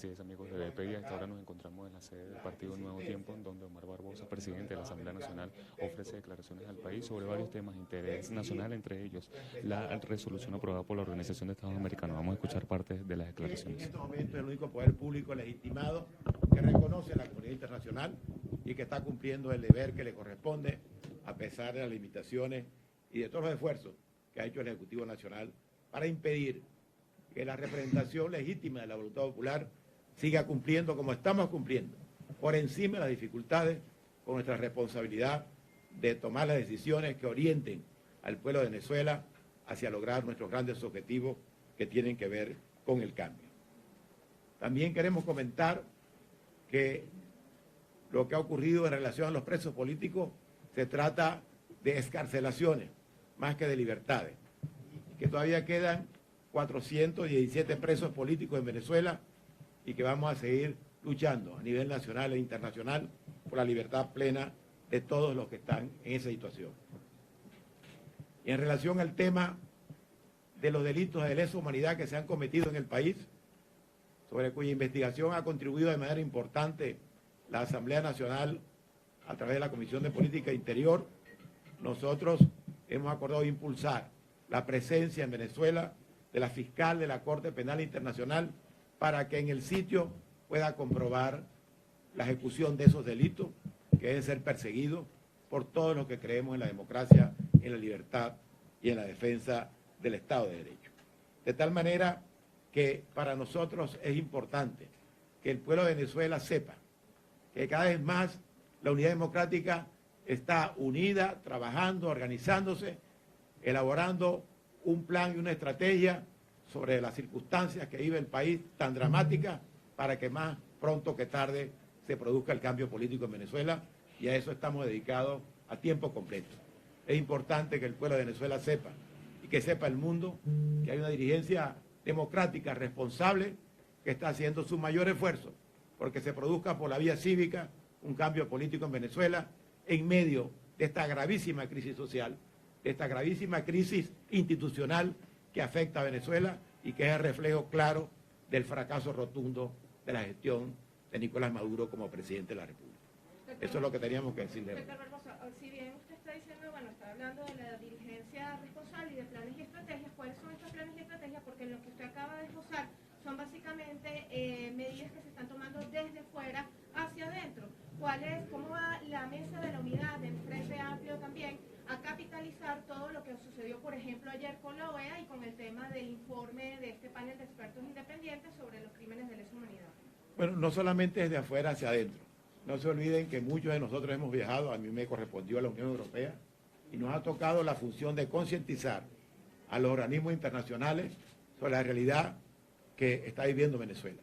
Así es, amigos de BPI, hasta ahora nos encontramos en la sede del partido Nuevo Tiempo, en donde Omar Barbosa, presidente de la Asamblea Nacional, ofrece declaraciones al país sobre varios temas de interés nacional, entre ellos la resolución aprobada por la Organización de Estados Americanos. Vamos a escuchar parte de las declaraciones. En este momento es el único poder público legitimado que reconoce la comunidad internacional y que está cumpliendo el deber que le corresponde, a pesar de las limitaciones y de todos los esfuerzos que ha hecho el Ejecutivo Nacional para impedir que la representación legítima de la voluntad popular siga cumpliendo como estamos cumpliendo, por encima de las dificultades, con nuestra responsabilidad de tomar las decisiones que orienten al pueblo de Venezuela hacia lograr nuestros grandes objetivos que tienen que ver con el cambio. También queremos comentar que lo que ha ocurrido en relación a los presos políticos se trata de excarcelaciones más que de libertades, que todavía quedan 417 presos políticos en Venezuela y que vamos a seguir luchando a nivel nacional e internacional por la libertad plena de todos los que están en esa situación. Y en relación al tema de los delitos de lesa humanidad que se han cometido en el país, sobre cuya investigación ha contribuido de manera importante la Asamblea Nacional a través de la Comisión de Política Interior, nosotros hemos acordado impulsar la presencia en Venezuela de la fiscal de la Corte Penal Internacional para que en el sitio pueda comprobar la ejecución de esos delitos que deben ser perseguidos por todos los que creemos en la democracia, en la libertad y en la defensa del Estado de Derecho. De tal manera que para nosotros es importante que el pueblo de Venezuela sepa que cada vez más la unidad democrática está unida, trabajando, organizándose, elaborando un plan y una estrategia sobre las circunstancias que vive el país tan dramáticas para que más pronto que tarde se produzca el cambio político en Venezuela, y a eso estamos dedicados a tiempo completo. Es importante que el pueblo de Venezuela sepa y que sepa el mundo que hay una dirigencia democrática responsable que está haciendo su mayor esfuerzo porque se produzca por la vía cívica un cambio político en Venezuela en medio de esta gravísima crisis social, de esta gravísima crisis institucional que afecta a Venezuela y que es el reflejo claro del fracaso rotundo de la gestión de Nicolás Maduro como presidente de la República. Eso es lo que teníamos que decirle. Doctor Barbosa, si bien usted está diciendo, bueno, está hablando de la dirigencia responsable y de planes y estrategias, ¿cuáles son estos planes y estrategias? Porque lo que usted acaba de esbozar son básicamente medidas que se están tomando desde fuera hacia adentro. ¿Cómo va la mesa de la unidad del Frente Amplio también a capitalizar todo lo que sucedió, por ejemplo, ayer con la OEA y con el tema del informe de este panel de expertos independientes sobre los crímenes de lesa humanidad? Bueno, no solamente desde afuera hacia adentro. No se olviden que muchos de nosotros hemos viajado, a mí me correspondió a la Unión Europea, y nos ha tocado la función de concientizar a los organismos internacionales sobre la realidad que está viviendo Venezuela.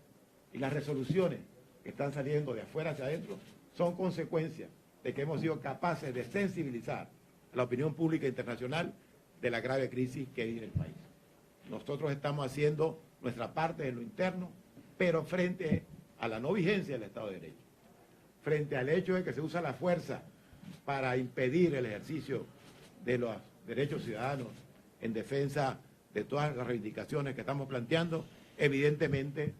Y las resoluciones que están saliendo de afuera hacia adentro son consecuencias de que hemos sido capaces de sensibilizar a la opinión pública internacional de la grave crisis que vive el país. Nosotros estamos haciendo nuestra parte en lo interno, pero frente a la no vigencia del Estado de Derecho, frente al hecho de que se usa la fuerza para impedir el ejercicio de los derechos ciudadanos en defensa de todas las reivindicaciones que estamos planteando, evidentemente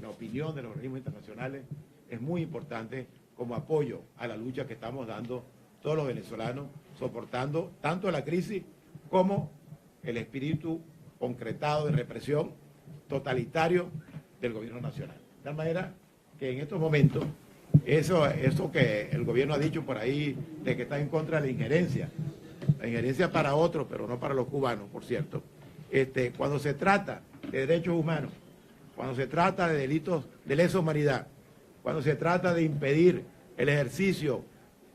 la opinión de los organismos internacionales es muy importante como apoyo a la lucha que estamos dando todos los venezolanos, soportando tanto la crisis como el espíritu concretado de represión totalitario del gobierno nacional. De tal manera que en estos momentos, eso que el gobierno ha dicho por ahí, de que está en contra de la injerencia para otros, pero no para los cubanos, por cierto, cuando se trata de derechos humanos, cuando se trata de delitos de lesa humanidad, cuando se trata de impedir el ejercicio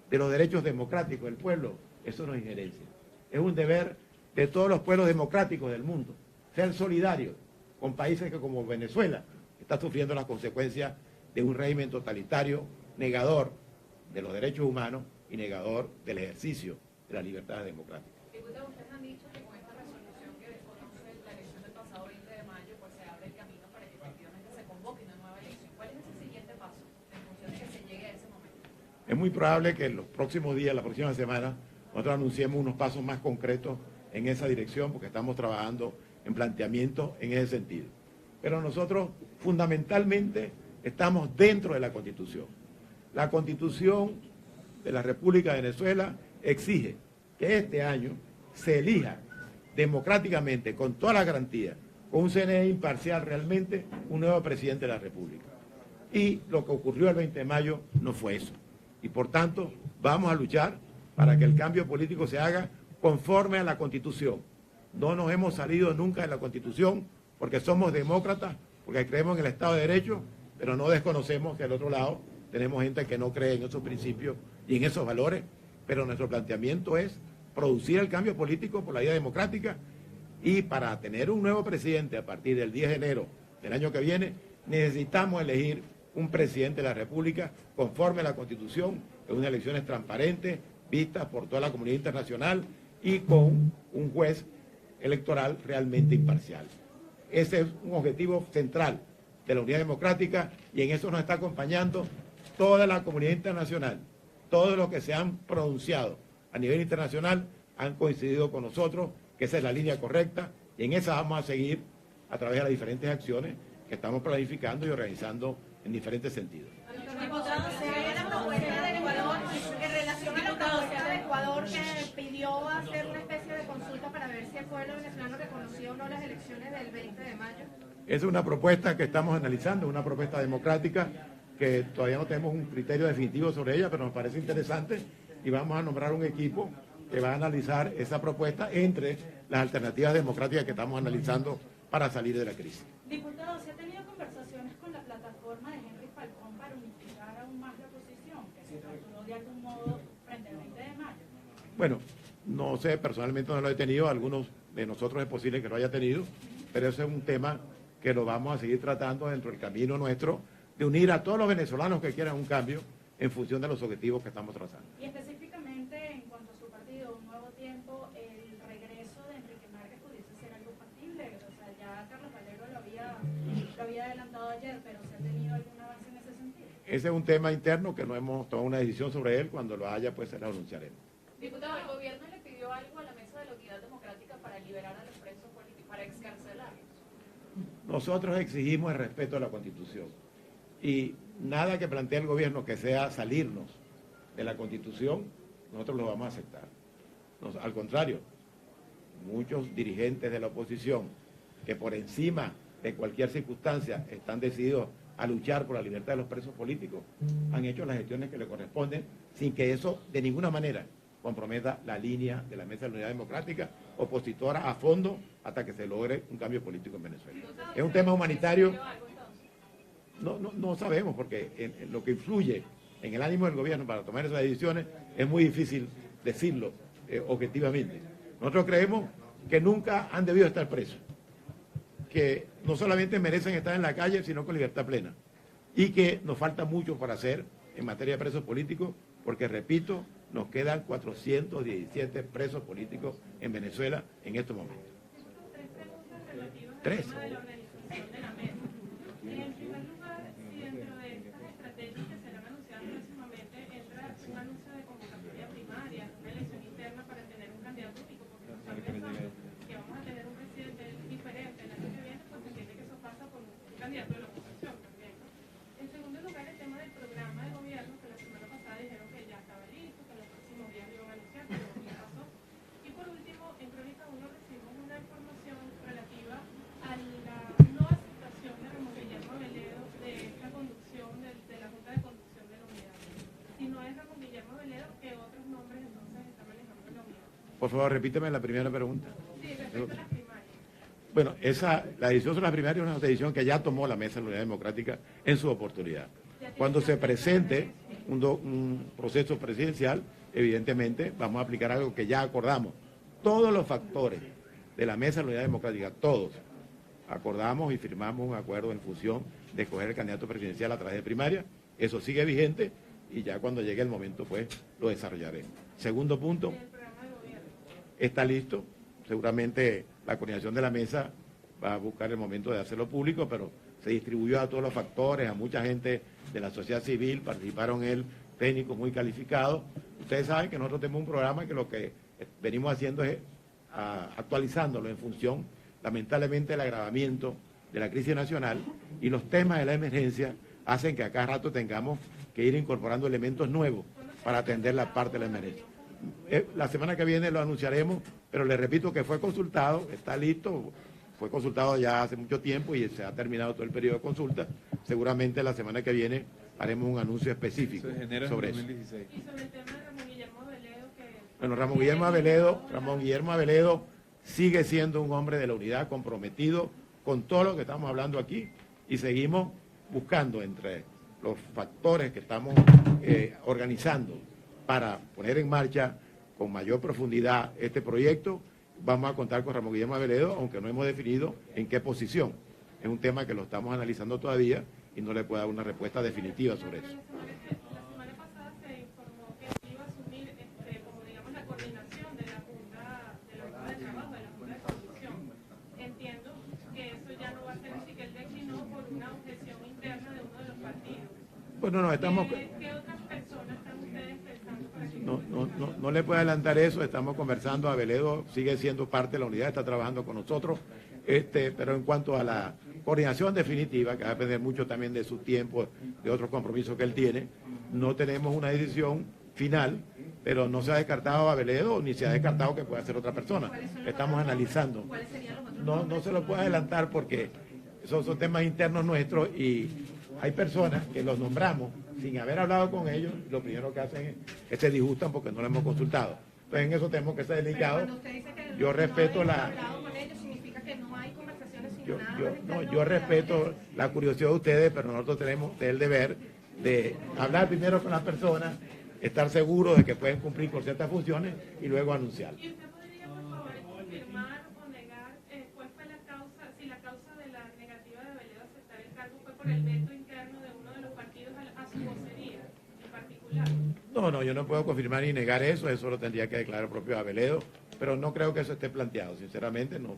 de los derechos democráticos del pueblo, eso no es injerencia. Es un deber de todos los pueblos democráticos del mundo, ser solidarios con países que como Venezuela está sufriendo las consecuencias de un régimen totalitario, negador de los derechos humanos y negador del ejercicio de las libertades democráticas. Diputado, ustedes han dicho que con esta resolución que desconoce la elección del pasado 20 de mayo, pues se abre el camino para que efectivamente se convoque una nueva elección. ¿Cuál es ese siguiente paso en función de que se llegue a ese momento? Es muy probable que en los próximos días, la próxima semana, nosotros anunciemos unos pasos más concretos en esa dirección, porque estamos trabajando en planteamientos en ese sentido. pero nosotros fundamentalmente estamos dentro de la Constitución. La Constitución de la República de Venezuela exige que este año se elija democráticamente, con toda la garantía, con un CNE imparcial realmente, un nuevo presidente de la República. Y lo que ocurrió el 20 de mayo no fue eso. Y por tanto, vamos a luchar para que el cambio político se haga conforme a la Constitución. No nos hemos salido nunca de la Constitución porque somos demócratas, porque creemos en el Estado de Derecho, pero no desconocemos que al otro lado tenemos gente que no cree en esos principios y en esos valores, pero nuestro planteamiento es producir el cambio político por la vía democrática, y para tener un nuevo presidente a partir del 10 de enero del año que viene, necesitamos elegir un presidente de la República conforme a la Constitución, en unas elecciones transparentes, vistas por toda la comunidad internacional y con un juez electoral realmente imparcial. Ese es un objetivo central de la Unidad Democrática, y en eso nos está acompañando toda la comunidad internacional. Todos los que se han pronunciado a nivel internacional han coincidido con nosotros que esa es la línea correcta, y en esa vamos a seguir a través de las diferentes acciones que estamos planificando y organizando en diferentes sentidos. Diputado, se ve la propuesta de Ecuador en relación a la propuesta de Ecuador que pidió hacer una especie de consulta para ver si el pueblo venezolano reconoció o no las elecciones del 20 de mayo. Es una propuesta que estamos analizando, una propuesta democrática que todavía no tenemos un criterio definitivo sobre ella, pero nos parece interesante, y vamos a nombrar un equipo que va a analizar esa propuesta entre las alternativas democráticas que estamos analizando para salir de la crisis. Diputado, ¿se ha tenido conversaciones con la plataforma de Henry Falcón para unificar aún más la posición, que se fracturó de algún modo frente al 20 de mayo? Bueno, no sé, personalmente no lo he tenido, algunos de nosotros es posible que lo haya tenido, pero ese es un tema que lo vamos a seguir tratando dentro del camino nuestro de unir a todos los venezolanos que quieran un cambio en función de los objetivos que estamos trazando. Y específicamente en cuanto a su partido, Un Nuevo Tiempo, el regreso de Enrique Márquez pudiese ser algo factible. O sea, ya Carlos Valero lo había adelantado ayer, pero ¿se ha tenido algún avance en ese sentido? Ese es un tema interno que no hemos tomado una decisión sobre él. Cuando lo haya, pues se lo anunciaremos. Diputado, ¿el gobierno le pidió algo a la Mesa de la Unidad Democrática para liberar a los presos políticos, para excarcelarlos? Nosotros exigimos el respeto a la Constitución, y nada que plantee el gobierno que sea salirnos de la Constitución, nosotros lo vamos a aceptar. Al contrario, muchos dirigentes de la oposición que por encima de cualquier circunstancia están decididos a luchar por la libertad de los presos políticos, han hecho las gestiones que le corresponden sin que eso de ninguna manera comprometa la línea de la Mesa de la Unidad Democrática, opositora a fondo hasta que se logre un cambio político en Venezuela. Es un tema humanitario. No sabemos, porque en lo que influye en el ánimo del gobierno para tomar esas decisiones es muy difícil decirlo objetivamente. Nosotros creemos que nunca han debido estar presos, que no solamente merecen estar en la calle, sino con libertad plena, y que nos falta mucho por hacer en materia de presos políticos, porque, repito, nos quedan 417 presos políticos en Venezuela en estos momentos. Tres preguntas relativas al Tres. tema de la organización de la mesa. En primer lugar, si dentro de estas estrategias que serán anunciadas próximamente entra un anuncio de convocatoria primaria, una elección interna para tener un candidato único, porque nos están pensando que vamos a tener un presidente diferente el año que viene, pues entiende que eso pasa por un candidato de la oposición también, ¿no? En segundo lugar, el tema del programa de gobierno, que la semana pasada dijeron que ya estaba listo, que los próximos días lo iban a anunciar, pero no pasó. Y por último, en Crónica 1 recibimos una información relativa a la no aceptación de Ramón Guillermo Veledo de esta conducción, de la Junta de Conducción de la Unidad. Si no es Ramón Guillermo Veledo, ¿qué otros nombres entonces está manejando la Unidad? Por favor, repíteme la primera pregunta. Sí, respecto a las primarias. Bueno, la decisión sobre las primarias es una decisión que ya tomó la Mesa de la Unidad Democrática en su oportunidad. Cuando se presente un proceso presidencial, evidentemente vamos a aplicar algo que ya acordamos. Todos los factores de la Mesa de la Unidad Democrática, todos, acordamos y firmamos un acuerdo en función de escoger el candidato presidencial a través de primaria. Eso sigue vigente, y ya cuando llegue el momento, pues lo desarrollaremos. Segundo punto, está listo. Seguramente la coordinación de la mesa va a buscar el momento de hacerlo público, pero se distribuyó a todos los factores, a mucha gente de la sociedad civil, participaron en él técnicos muy calificados. Ustedes saben que nosotros tenemos un programa que lo que venimos haciendo es actualizándolo en función, lamentablemente, del agravamiento de la crisis nacional y los temas de la emergencia hacen que a cada rato tengamos que ir incorporando elementos nuevos para atender la parte de la emergencia. La semana que viene lo anunciaremos, pero le repito que fue consultado, está listo, fue consultado ya hace mucho tiempo y se ha terminado todo el periodo de consulta. Seguramente la semana que viene haremos un anuncio específico sobre eso. Y sobre el tema de Ramón Guillermo Aveledo, Bueno, Ramón Guillermo Aveledo sigue siendo un hombre de la unidad comprometido con todo lo que estamos hablando aquí y seguimos buscando entre los factores que estamos organizando para poner en marcha con mayor profundidad este proyecto. Vamos a contar con Ramón Guillermo Aveledo, aunque no hemos definido en qué posición. Es un tema que lo estamos analizando todavía y no le puedo dar una respuesta definitiva sobre eso. la semana pasada se informó que iba a asumir como digamos la coordinación de la Junta de Trabajo, de la Junta de Conducción. Entiendo que eso ya no va a ser así, que él declinó por una objeción interna de uno de los partidos. Bueno, no, estamos... ¿Qué otras personas están ustedes pensando para que... No le puedo adelantar eso, estamos conversando, Aveledo sigue siendo parte de la unidad, está trabajando con nosotros, pero en cuanto a la coordinación definitiva, que va a depender mucho también de su tiempo, de otros compromisos que él tiene, no tenemos una decisión final, pero no se ha descartado Aveledo ni se ha descartado que pueda ser otra persona. Estamos analizando. ¿Cuáles serían los otros? No se lo puedo adelantar porque son temas internos nuestros y hay personas que los nombramos sin haber hablado con ellos, lo primero que hacen es se disgustan porque no lo hemos consultado. Entonces en eso tenemos que ser delicados. Yo respeto yo respeto la curiosidad de ustedes, pero nosotros tenemos el deber de hablar primero con las personas, estar seguros de que pueden cumplir con ciertas funciones y luego anunciar. ¿Y usted podría, por favor, confirmar o negar cuál fue la causa, si la causa de la negativa de Aveledo a aceptar el cargo fue por el veto interno de uno de los partidos a su vocería en particular? No, yo no puedo confirmar ni negar eso lo tendría que declarar el propio Aveledo, pero no creo que eso esté planteado, sinceramente no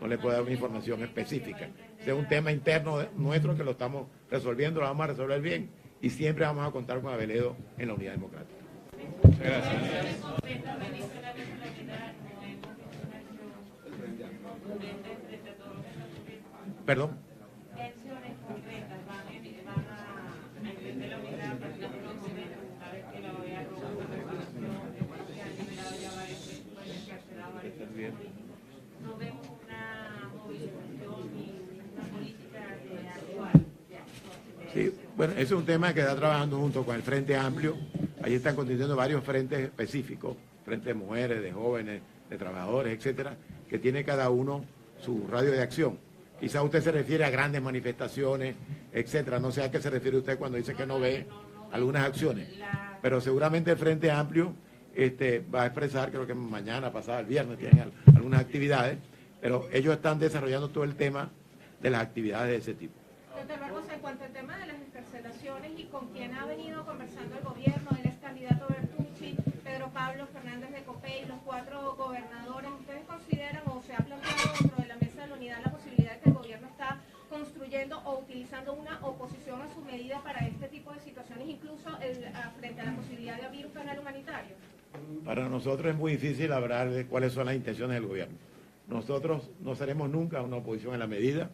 le puedo dar una información específica. Ese es un tema interno nuestro que lo estamos resolviendo, lo vamos a resolver bien y siempre vamos a contar con Aveledo en la Unidad Democrática. Muchas gracias. Perdón. No vemos una movilización y una política actual. Sí, bueno, ese es un tema que está trabajando junto con el Frente Amplio. Ahí están constituyendo varios frentes específicos, frentes de mujeres, de jóvenes, de trabajadores, etcétera, que tiene cada uno su radio de acción. Quizá usted se refiere a grandes manifestaciones, etcétera. No sé a qué se refiere usted cuando dice que no ve algunas acciones. Pero seguramente el Frente Amplio va a expresar, creo que mañana, pasado, el viernes, tienen algunas actividades, pero ellos están desarrollando todo el tema de las actividades de ese tipo. Doctor Barbosa, en cuanto al tema de las excarcelaciones y con quién ha venido conversando el gobierno, el ex candidato Bertucci, Pedro Pablo Fernández de Copey, los 4 gobernadores, ¿ustedes consideran o se ha planteado dentro de la mesa de la unidad la posibilidad de que el gobierno está construyendo o utilizando una oposición a su medida para este tipo de situaciones, incluso frente a la posibilidad de abrir un canal humanitario? Para nosotros es muy difícil hablar de cuáles son las intenciones del gobierno. Nosotros no seremos nunca una oposición en la medida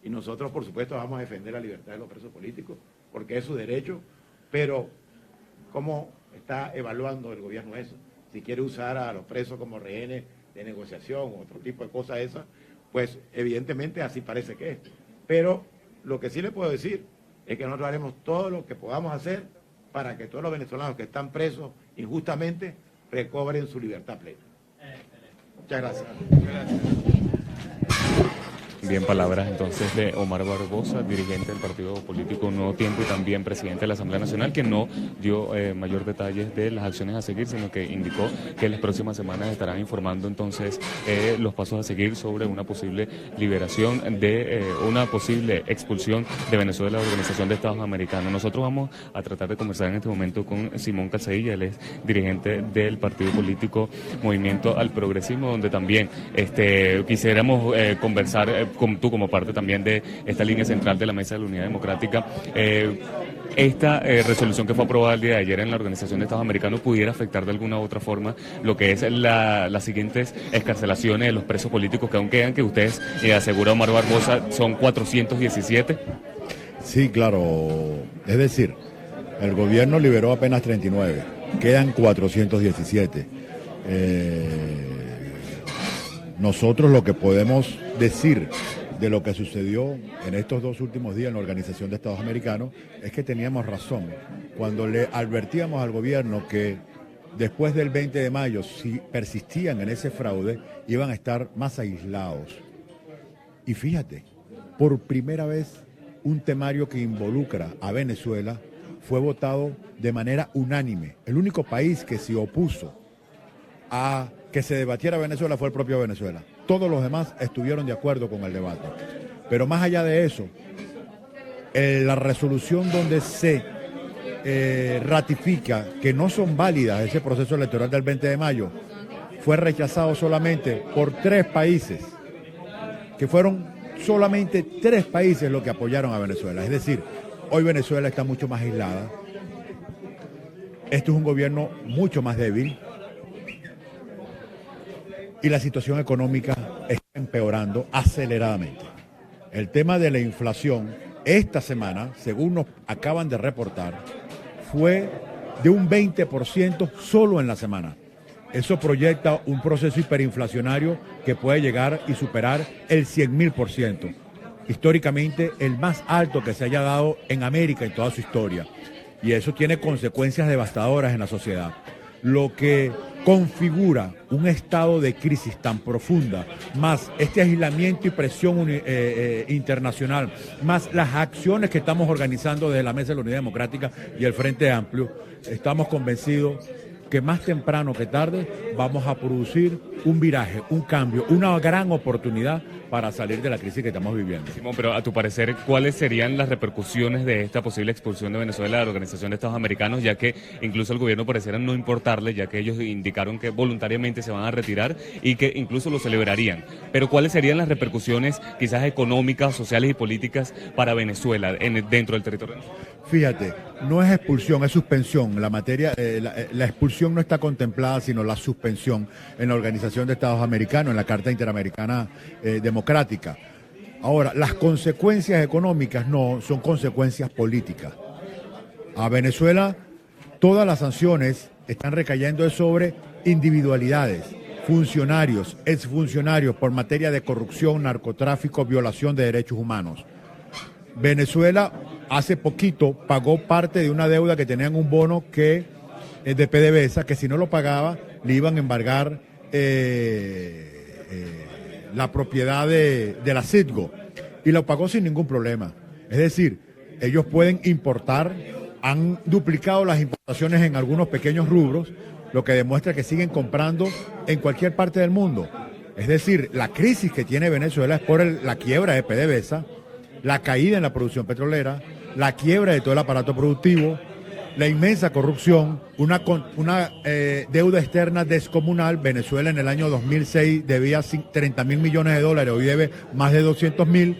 y nosotros, por supuesto, vamos a defender la libertad de los presos políticos porque es su derecho, pero ¿cómo está evaluando el gobierno eso? Si quiere usar a los presos como rehenes de negociación o otro tipo de cosas esas, pues evidentemente así parece que es. Pero lo que sí le puedo decir es que nosotros haremos todo lo que podamos hacer para que todos los venezolanos que están presos injustamente recobren su libertad plena. Muchas gracias. Bien, palabras entonces de Omar Barbosa, dirigente del partido político Nuevo Tiempo y también presidente de la Asamblea Nacional, que no dio mayor detalles de las acciones a seguir, sino que indicó que en las próximas semanas estarán informando entonces los pasos a seguir sobre una posible liberación de una posible expulsión de Venezuela de la Organización de Estados Americanos. Nosotros vamos a tratar de conversar en este momento con Simón Calzadilla, él es dirigente del partido político Movimiento al Progresismo, donde también quisiéramos conversar con tú como parte también de esta línea central de la Mesa de la Unidad Democrática. esta resolución que fue aprobada el día de ayer en la Organización de Estados Americanos pudiera afectar de alguna u otra forma lo que es las siguientes excarcelaciones de los presos políticos que aún quedan, que ustedes asegura Omar Barbosa son 417. Sí, claro. Es decir, el gobierno liberó apenas 39, quedan 417. Nosotros lo que podemos decir de lo que sucedió en estos 2 últimos días en la Organización de Estados Americanos es que teníamos razón cuando le advertíamos al gobierno que después del 20 de mayo, si persistían en ese fraude, iban a estar más aislados. Y fíjate, por primera vez un temario que involucra a Venezuela fue votado de manera unánime. El único país que se opuso a que se debatiera Venezuela fue el propio Venezuela. Todos los demás estuvieron de acuerdo con el debate. Pero más allá de eso, la resolución donde se ratifica que no son válidas ese proceso electoral del 20 de mayo fue rechazado solamente por 3 países, que fueron solamente 3 países los que apoyaron a Venezuela. Es decir, hoy Venezuela está mucho más aislada. Esto es un gobierno mucho más débil. Y la situación económica está empeorando aceleradamente. El tema de la inflación, esta semana, según nos acaban de reportar, fue de un 20% solo en la semana. Eso proyecta un proceso hiperinflacionario que puede llegar y superar el 100.000%. Históricamente, el más alto que se haya dado en América en toda su historia. Y eso tiene consecuencias devastadoras en la sociedad. Lo que configura un estado de crisis tan profunda, más este aislamiento y presión internacional, más las acciones que estamos organizando desde la Mesa de la Unidad Democrática y el Frente Amplio, estamos convencidos que más temprano que tarde vamos a producir un viraje, un cambio, una gran oportunidad para salir de la crisis que estamos viviendo. Simón, pero a tu parecer, ¿cuáles serían las repercusiones de esta posible expulsión de Venezuela de la Organización de Estados Americanos, ya que incluso al gobierno pareciera no importarle, ya que ellos indicaron que voluntariamente se van a retirar y que incluso lo celebrarían? Pero ¿cuáles serían las repercusiones quizás económicas, sociales y políticas para Venezuela dentro del territorio? Fíjate, no es expulsión, es suspensión. La materia, la expulsión no está contemplada, sino la suspensión en la Organización de Estados Americanos, en la Carta Interamericana Democrática. Ahora, las consecuencias económicas no, son consecuencias políticas. A Venezuela, todas las sanciones están recayendo sobre individualidades, funcionarios, exfuncionarios por materia de corrupción, narcotráfico, violación de derechos humanos. Venezuela hace poquito pagó parte de una deuda que tenían un bono que de PDVSA, que si no lo pagaba le iban a embargar la propiedad de la Citgo, y lo pagó sin ningún problema. Es decir, ellos pueden importar, han duplicado las importaciones en algunos pequeños rubros, lo que demuestra que siguen comprando en cualquier parte del mundo. Es decir, la crisis que tiene Venezuela es por la quiebra de PDVSA, la caída en la producción petrolera, la quiebra de todo el aparato productivo, la inmensa corrupción, una deuda externa descomunal. Venezuela en el año 2006 debía 30.000 millones de dólares, hoy debe más de 200.000.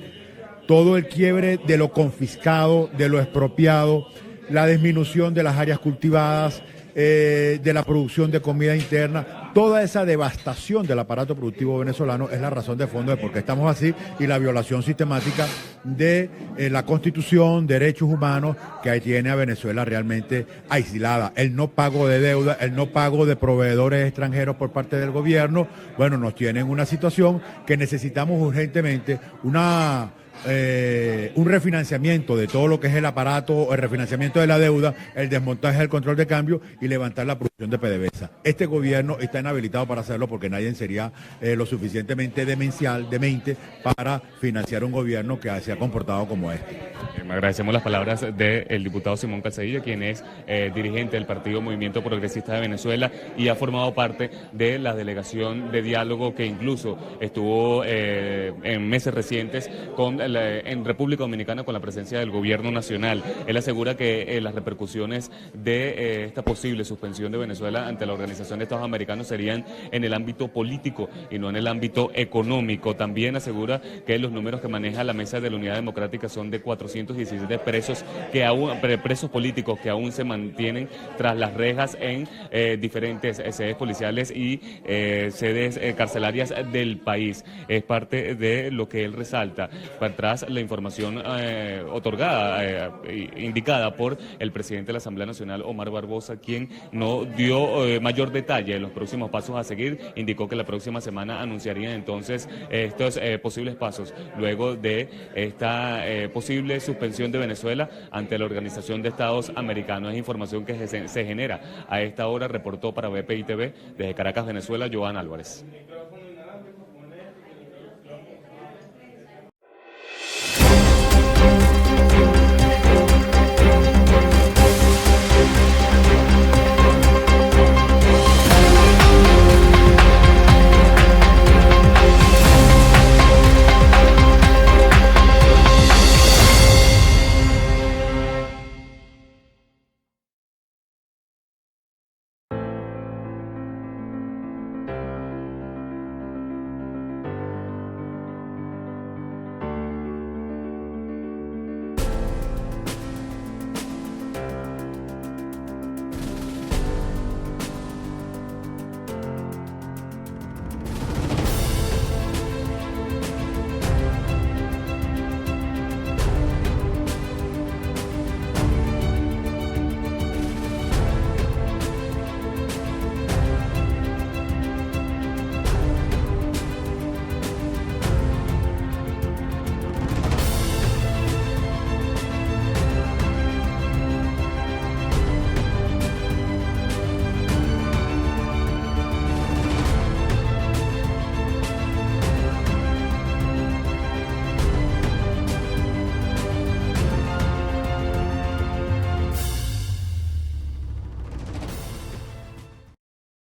Todo el quiebre de lo confiscado, de lo expropiado, la disminución de las áreas cultivadas, de la producción de comida interna, toda esa devastación del aparato productivo venezolano es la razón de fondo de por qué estamos así, y la violación sistemática de la Constitución, derechos humanos, que ahí tiene a Venezuela realmente aislada. El no pago de deuda, el no pago de proveedores extranjeros por parte del gobierno, bueno, nos tiene en una situación que necesitamos urgentemente un refinanciamiento de todo lo que es el aparato, el refinanciamiento de la deuda, el desmontaje del control de cambio y levantar la producción de PDVSA. Este gobierno está inhabilitado para hacerlo porque nadie sería lo suficientemente demente para financiar un gobierno que se ha comportado como este. Agradecemos las palabras del diputado Simón Calzadilla, quien es dirigente del Partido Movimiento Progresista de Venezuela y ha formado parte de la delegación de diálogo que incluso estuvo en meses recientes con en República Dominicana con la presencia del gobierno nacional. Él asegura que las repercusiones de esta posible suspensión de Venezuela ante la Organización de Estados Americanos serían en el ámbito político y no en el ámbito económico. También asegura que los números que maneja la Mesa de la Unidad Democrática son de 417 presos políticos que aún se mantienen tras las rejas en diferentes sedes policiales y sedes carcelarias del país. Es parte de lo que él resalta, tras la información otorgada, indicada por el presidente de la Asamblea Nacional, Omar Barbosa, quien no dio mayor detalle en los próximos pasos a seguir. Indicó que la próxima semana anunciarían entonces estos posibles pasos luego de esta posible suspensión de Venezuela ante la Organización de Estados Americanos. Es información que se genera a esta hora. Reportó para BPI TV desde Caracas, Venezuela, Joan Álvarez.